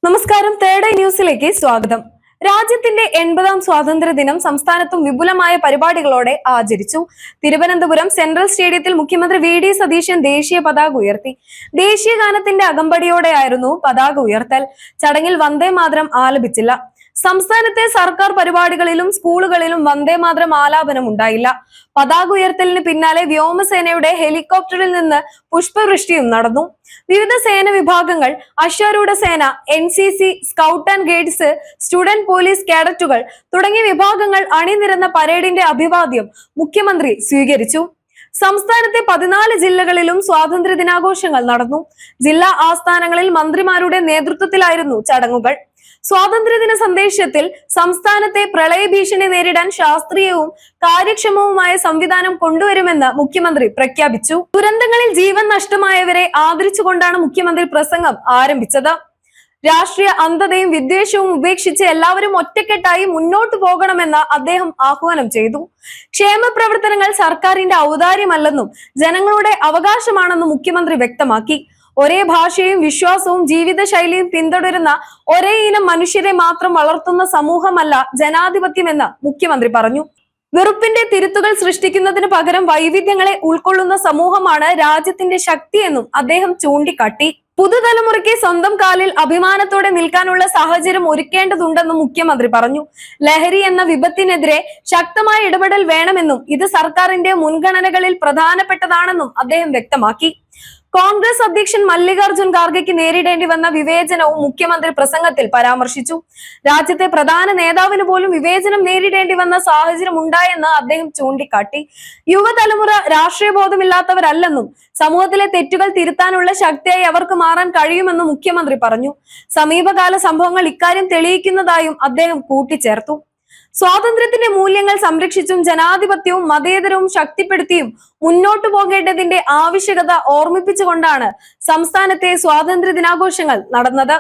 നമസ്കാരം. Third eye ന്യൂസിലേക്ക് സ്വാഗതം. രാജ്യത്തിന്റെ 80ാം സ്വാതന്ത്ര്യ ദിനം സംസ്ഥാനത്തും വിപുലമായ പരിപാടികളോടെ ആചരിച്ചു. തിരുവനന്തപുരം സെൻട്രൽ സ്റ്റേഡിയത്തിൽ മുഖ്യമന്ത്രി വി.ഡി. സതീശൻ ദേശീയ പതാക ഉയർത്തി. ദേശീയ ഗാനത്തിന്റെ അകമ്പടിയോടെയായിരുന്നു പതാക ഉയർത്തൽ. ചടങ്ങിൽ വന്ദേ മാതരം ആലപിച്ചില്ല. സംസ്ഥാനത്തെ സർക്കാർ പരിപാടികളിലും സ്കൂളുകളിലും വന്ദേ മാതരം ആലാപനം ഉണ്ടായില്ല. പതാക ഉയർത്തലിന് പിന്നാലെ വ്യോമസേനയുടെ ഹെലികോപ്റ്ററിൽ നിന്ന് പുഷ്പവൃഷ്ടിയും നടന്നു. വിവിധ സേന വിഭാഗങ്ങൾ, അശ്വാരൂഢ സേന, NCC, scout and guides, student police കേഡറ്റുകൾ തുടങ്ങിയ വിഭാഗങ്ങൾ അണിനിരന്ന പരേഡിന്റെ അഭിവാദ്യം മുഖ്യമന്ത്രി സ്വീകരിച്ചു. സംസ്ഥാനത്തെ 14 ജില്ലകളിലും സ്വാതന്ത്ര്യ ദിനാഘോഷങ്ങൾ നടന്നു. ജില്ലാ ആസ്ഥാനങ്ങളിൽ മന്ത്രിമാരുടെ നേതൃത്വത്തിലായിരുന്നു ചടങ്ങുകൾ. സ്വാതന്ത്ര്യദിന സന്ദേശത്തിൽ സംസ്ഥാനത്തെ പ്രളയ ഭീഷണി നേരിടാൻ ശാസ്ത്രീയവും കാര്യക്ഷമവുമായ സംവിധാനം കൊണ്ടുവരുമെന്ന് മുഖ്യമന്ത്രി പ്രഖ്യാപിച്ചു. ദുരന്തങ്ങളിൽ ജീവൻ നഷ്ടമായവരെ ആദരിച്ചുകൊണ്ടാണ് മുഖ്യമന്ത്രി പ്രസംഗം ആരംഭിച്ചത്. രാഷ്ട്രീയ അന്ധതയും വിദ്വേഷവും ഉപേക്ഷിച്ച് എല്ലാവരും ഒറ്റക്കെട്ടായി മുന്നോട്ടു പോകണമെന്ന് അദ്ദേഹം ആഹ്വാനം ചെയ്തു. ക്ഷേമ പ്രവർത്തനങ്ങൾ സർക്കാരിന്റെ ഔദാര്യമല്ലെന്നും ജനങ്ങളുടെ അവകാശമാണെന്നും മുഖ്യമന്ത്രി വ്യക്തമാക്കി. ഒരേ ഭാഷയും വിശ്വാസവും ജീവിതശൈലിയും പിന്തുടരുന്ന ഒരേ ഇനം മനുഷ്യരെ മാത്രം വളർത്തുന്ന സമൂഹമല്ല ജനാധിപത്യമെന്ന് മുഖ്യമന്ത്രി പറഞ്ഞു. വെറുപ്പിന്റെ തിരുത്തുകൾ സൃഷ്ടിക്കുന്നതിന് പകരം വൈവിധ്യങ്ങളെ ഉൾക്കൊള്ളുന്ന സമൂഹമാണ് രാജ്യത്തിന്റെ ശക്തിയെന്നും അദ്ദേഹം ചൂണ്ടിക്കാട്ടി. പുതുതലമുറയ്ക്ക് സ്വന്തം കാലിൽ അഭിമാനത്തോടെ നിൽക്കാനുള്ള സാഹചര്യം ഒരുക്കേണ്ടതുണ്ടെന്നും മുഖ്യമന്ത്രി പറഞ്ഞു. ലഹരി എന്ന വിപത്തിനെതിരെ ശക്തമായ ഇടപെടൽ വേണമെന്നും ഇത് സർക്കാരിന്റെ മുൻഗണനകളിൽ പ്രധാനപ്പെട്ടതാണെന്നും അദ്ദേഹം വ്യക്തമാക്കി. കോൺഗ്രസ് അധ്യക്ഷൻ മല്ലികാർജുൻ ഖാർഗെക്ക് നേരിടേണ്ടി വന്ന വിവേചനവും മുഖ്യമന്ത്രി പ്രസംഗത്തിൽ പരാമർശിച്ചു. രാജ്യത്തെ പ്രധാന നേതാവിന് പോലും വിവേചനം നേരിടേണ്ടി വന്ന സാഹചര്യം ഉണ്ടായെന്ന് അദ്ദേഹം ചൂണ്ടിക്കാട്ടി. യുവതലമുറ രാഷ്ട്രീയ ബോധമില്ലാത്തവരല്ലെന്നും സമൂഹത്തിലെ തെറ്റുകൾ തിരുത്താനുള്ള ശക്തിയായി അവർക്ക് മാറാൻ കഴിയുമെന്നും മുഖ്യമന്ത്രി പറഞ്ഞു. സമീപകാല സംഭവങ്ങൾ ഇക്കാര്യം തെളിയിക്കുന്നതായും അദ്ദേഹം കൂട്ടിച്ചേർത്തു. സ്വാതന്ത്ര്യത്തിന്റെ മൂല്യങ്ങൾ സംരക്ഷിച്ചും ജനാധിപത്യവും മതേതരവും ശക്തിപ്പെടുത്തിയും മുന്നോട്ടു പോകേണ്ടതിന്റെ ആവശ്യകത ഓർമ്മിപ്പിച്ചുകൊണ്ടാണ് സംസ്ഥാനത്തെ സ്വാതന്ത്ര്യ ദിനാഘോഷങ്ങൾ നടന്നത്.